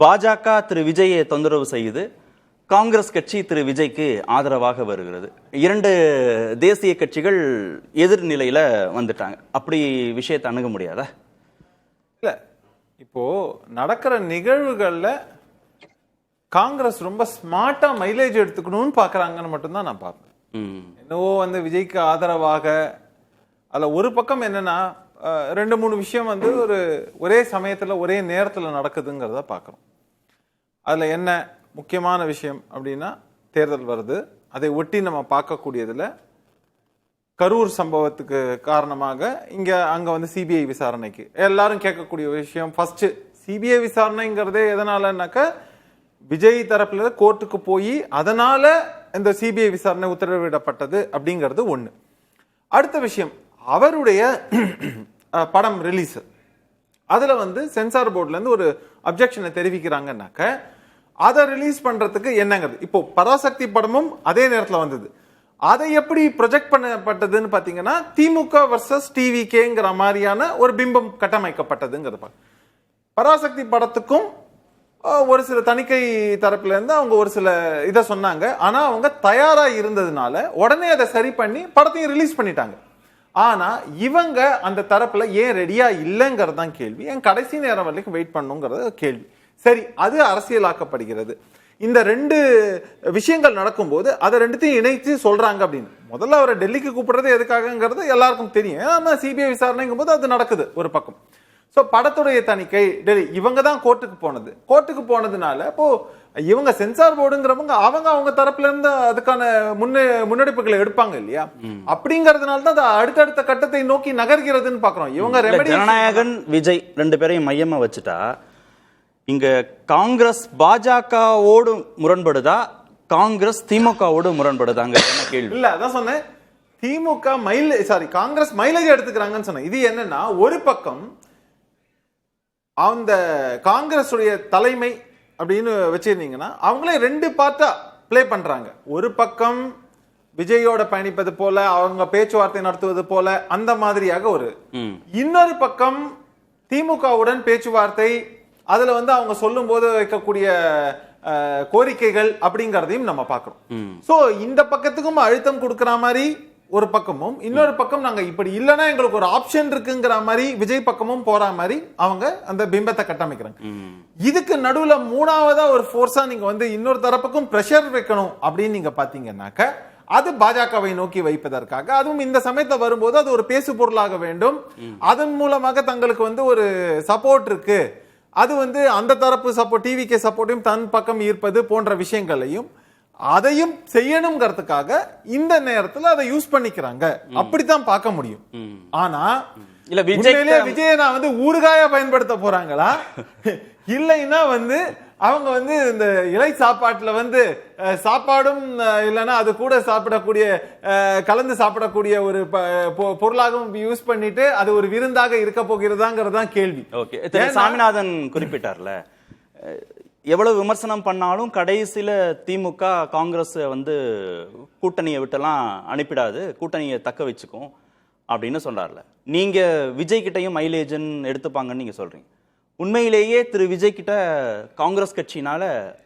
பாஜக திரு விஜயை தொந்தரவு செய்யுது, காங்கிரஸ் கட்சி திரு விஜய்க்கு ஆதரவாக வருகிறது. இரண்டு தேசிய கட்சிகள் எதிர்நிலையில வந்துட்டாங்க. அப்படி விஷயத்தை அணுக முடியாதா? இல்ல, இப்போ நடக்கிற நிகழ்வுகள்ல காங்கிரஸ் ரொம்ப ஸ்மார்ட்டா மைலேஜ் எடுத்துக்கணும்னு பாக்குறாங்கன்னு மட்டும்தான் நான் பார்ப்பேன். என்னவோ வந்து விஜய்க்கு ஆதரவாக அதுல ஒரு பக்கம் என்னன்னா 2-3 விஷயம் வந்து ஒரே சமயத்துல ஒரே நேரத்துல நடக்குதுங்கிறத பாக்குறோம். அதுல என்ன முக்கியமான விஷயம் அப்படின்னா, தேர்தல் வருது, அதை ஒட்டி நம்ம பார்க்கக்கூடியதுல கரூர் சம்பவத்துக்கு காரணமாக அங்க வந்து சிபிஐ விசாரணைக்கு எல்லாரும் கேட்கக்கூடிய விஷயம். ஃபர்ஸ்ட் சிபிஐ விசாரணைங்கிறதே எதனாலனாக்க விஜய் தரப்புல கோர்ட்டுக்கு போய் அதனால இந்த சிபிஐ விசாரணை உத்தரவிடப்பட்டது அப்படிங்கிறது ஒண்ணு. அடுத்த விஷயம், அவருடைய படம் ரிலீஸ், அதுல வந்து சென்சார் போர்ட்ல இருந்து ஒரு அப்ஜெக்ஷனை தெரிவிக்கிறாங்கன்னாக்க அதை ரிலீஸ் பண்றதுக்கு என்னங்கிறது. இப்போ பராசக்தி படமும் அதே நேரத்தில் வந்தது. அதை எப்படி ப்ரொஜெக்ட் பண்ணப்பட்டதுன்னு பாத்தீங்கன்னா திமுக வர்சஸ் டிவிகேங்கிற மாதிரியான ஒரு பிம்பம் கட்டமைக்கப்பட்டதுங்கிறது. பராசக்தி படத்துக்கும் ஒரு சில தணிக்கை தரப்புல இருந்து அவங்க ஒரு சில இதை சொன்னாங்க. ஆனா அவங்க தயாரா இருந்ததுனால உடனே அதை சரி பண்ணி படத்தையும் ரிலீஸ் பண்ணிட்டாங்க. ஆனா இவங்க அந்த தரப்புல ஏன் ரெடியா இல்லைங்கிறது தான் கேள்வி. ஏன் கடைசி நேரம் வரைக்கும் வெயிட் பண்ணுங்கிறது கேள்வி. சரி, அது அரசியலாக்கப்படுகிறது. இந்த 2 விஷயங்கள் நடக்கும்போது அதை 2த்தையும் இணைத்து சொல்றாங்க அப்படின்னு. முதல்ல அவரை டெல்லிக்கு கூப்பிடுறது எதுக்காகங்கிறது எல்லாருக்கும் தெரியும். ஆனா சிபிஐ விசாரணைங்கும் போது அது நடக்குது ஒரு பக்கம். சோ படத்துடைய தணிக்கை டெல்லி, இவங்க தான் கோர்ட்டுக்கு போனதுனால இப்போ இவங்க சென்சார் போர்டுங்கிறவங்க அவங்க தரப்புல இருந்து அதுக்கான முன்னெடுப்புகளை எடுப்பாங்க இல்லையா? அப்படிங்கறதுனால தான் அடுத்தடுத்த கட்டத்தை நோக்கி நகர்கிறதுன்னு பாக்குறோம். இவங்க ஜனநாயகன் விஜய் 2 பேரையும் மையமா வச்சுட்டா இங்க காங்கிரஸ் பாஜகவோடு முரண்படுதா, காங்கிரஸ் திமுகவோடு முரண்படுதாங்க கேள்வி. இல்ல, அதான் சொன்னேன், திமுக காங்கிரஸ் மைலேஜ் எடுத்துக்கிறாங்கன்னு சொன்னேன். இது என்னன்னா, ஒரு பக்கம் அந்த காங்கிரஸ் உடைய தலைமை அப்படின்னு வச்சிருந்தீங்கன்னா அவங்களே 2 பார்ட்டா பிளே பண்றாங்க. ஒரு பக்கம் விஜயோட பயணிப்பது போல, அவங்க பேச்சுவார்த்தை நடத்துவது போல அந்த மாதிரியாக இன்னொரு பக்கம் திமுகவுடன் பேச்சுவார்த்தை, அதுல வந்து அவங்க சொல்லும் போது வைக்கக்கூடிய கோரிக்கைகள் அப்படிங்கறதையும் நம்ம பார்க்கிறோம். சோ இந்த பக்கத்துக்கும் அழுத்தம் கொடுக்கிற மாதிரி ஒரு பக்கமும், இன்னொரு பக்கம் நாங்க இப்படி இல்லைன்னா எங்களுக்கு ஒரு ஆப்ஷன் இருக்குங்கிற மாதிரி விஜய் பக்கமும் போற மாதிரி அவங்க அந்த பிம்பத்தை கட்டமைக்கிறாங்க. இதுக்கு நடுவுல 3ஆவதா ஒரு ஃபோர்ஸா நீங்க வந்து இன்னொரு தரப்புக்கும் பிரஷர் வைக்கணும் அப்படின்னு நீங்க பாத்தீங்கன்னாக்க அது பாஜகவை நோக்கி வைப்பதற்காக, அதுவும் இந்த சமயத்துல வரும்போது அது ஒரு பேசு பொருளாக வேண்டும். அதன் மூலமாக தங்களுக்கு வந்து ஒரு சப்போர்ட் இருக்கு, அது வந்து அந்த தரப்பு சப்போர்ட், டிவிகே சப்போர்ட்டையும் தன் பக்கம் ஈர்ப்பது போன்ற விஷயங்களையும் அதையும் செய்யணுங்கிறதுக்காக இந்த நேரத்துல அதை யூஸ் பண்ணிக்கிறாங்க. அப்படித்தான் பார்க்க முடியும். ஆனா இல்ல விஜய நான் வந்து ஊறுகாயா பயன்படுத்த போறாங்களா, இல்லைன்னா வந்து அவங்க வந்து இந்த இலை சாப்பாட்டுல வந்து சாப்பாடும் இல்லைன்னா அது கூட சாப்பிடக்கூடிய கலந்து சாப்பிடக்கூடிய ஒரு பொருளாகவும் யூஸ் பண்ணிட்டு அது ஒரு விருந்தாக இருக்க போகிறதாங்கிறதான் கேள்வி. ஓகே, சாமிநாதன் குறிப்பிட்டார்ல, எவ்வளவு விமர்சனம் பண்ணாலும் கடைசியில திமுக காங்கிரஸ் வந்து கூட்டணியை விட்டெல்லாம் அனுப்பிடாது, கூட்டணியை தக்க வச்சுக்கும் அப்படின்னு சொல்றாருல. நீங்க விஜய் கிட்டையும் மைலேஜன் எடுத்துப்பாங்கன்னு நீங்க சொல்றீங்க. உண்மையிலேயே திரு விஜய் கிட்ட காங்கிரஸ் கட்சினால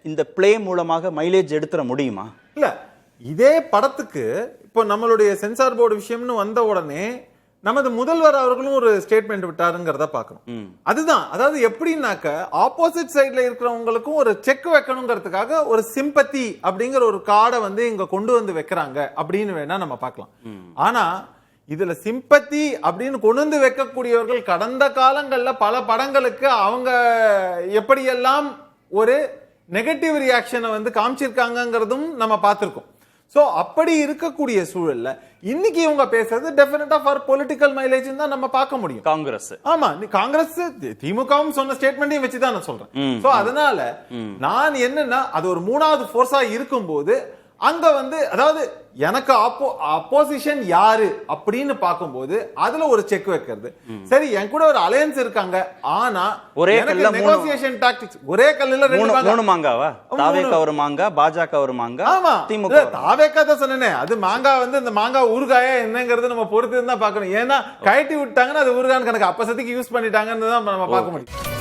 இந்த பிளே மூலமாக மைலேஜ் எடுத்துட முடியுமா? இல்ல, இதே படத்துக்கு இப்போ நம்மளுடைய சென்சார் போர்டு விஷயம்னு வந்த உடனே நமது முதல்வர் அவர்களும் ஒரு ஸ்டேட்மெண்ட் விட்டாருங்கிறத பாக்கணும். அதுதான், அதாவது எப்படின்னாக்க ஆப்போசிட் சைட்ல இருக்கிறவங்களுக்கும் ஒரு செக் வைக்கணுங்கிறதுக்காக ஒரு சிம்பத்தி அப்படிங்கிற ஒரு கார்டை வந்து இங்க கொண்டு வந்து வைக்கிறாங்க அப்படின்னு வேணா நம்ம பார்க்கலாம். ஆனா இதுல சிம்பத்தி அப்படின்னு கொண்டு வந்து வைக்கக்கூடியவர்கள் கடந்த காலங்கள்ல பல படங்களுக்கு அவங்க எப்படியெல்லாம் ஒரு நெகட்டிவ் ரியாக்ஷனை வந்து காமிச்சிருக்காங்கிறதும் நம்ம பார்த்திருக்கோம். சோ அப்படி இருக்கக்கூடிய சூழல்ல இன்னைக்கு இவங்க பேசுறது டெஃபினட்டா ஃபார் பொலிட்டிக்கல் மைலேஜ் தான் நம்ம பார்க்க முடியும். காங்கிரஸ், ஆமா, காங்கிரஸ் திமுகவும் சொன்ன ஸ்டேட்மெண்ட்டையும் வச்சுதான் நான் சொல்றேன். சோ அதனால நான் என்னன்னா அது ஒரு 3ஆவது ஃபோர்ஸா இருக்கும்போது அங்க வந்து அதாவது எனக்கு அப்போசிஷன் யாரு அப்படின்னு பார்க்கும்போது அதுல ஒரு செக் வைக்கிறது. சரி, என் கூட ஒரு அலையன்ஸ் இருக்காங்க, ஆனா ஒரே நெகோசியேஷன் டாக்டிக்ஸ், ஒரே கல்லுல 2 மாங்காவா? தாவேகா ஒரு மாங்கா, பாஜக ஒரு மாங்கா. ஆமா, திமுக தாவேகா தான் சொன்னேன். அது மாங்கா வந்து இந்த மாங்கா ஊறுகாயா என்னங்கிறது நம்ம பொறுத்து தான் பார்க்கணும். ஏன்னா கழட்டி விட்டாங்கன்னா அது ஊறுகான்னு கணக்கு அப்பசத்துக்கு யூஸ் பண்ணிட்டாங்கன்னு தான் நம்ம பார்க்க முடியும்.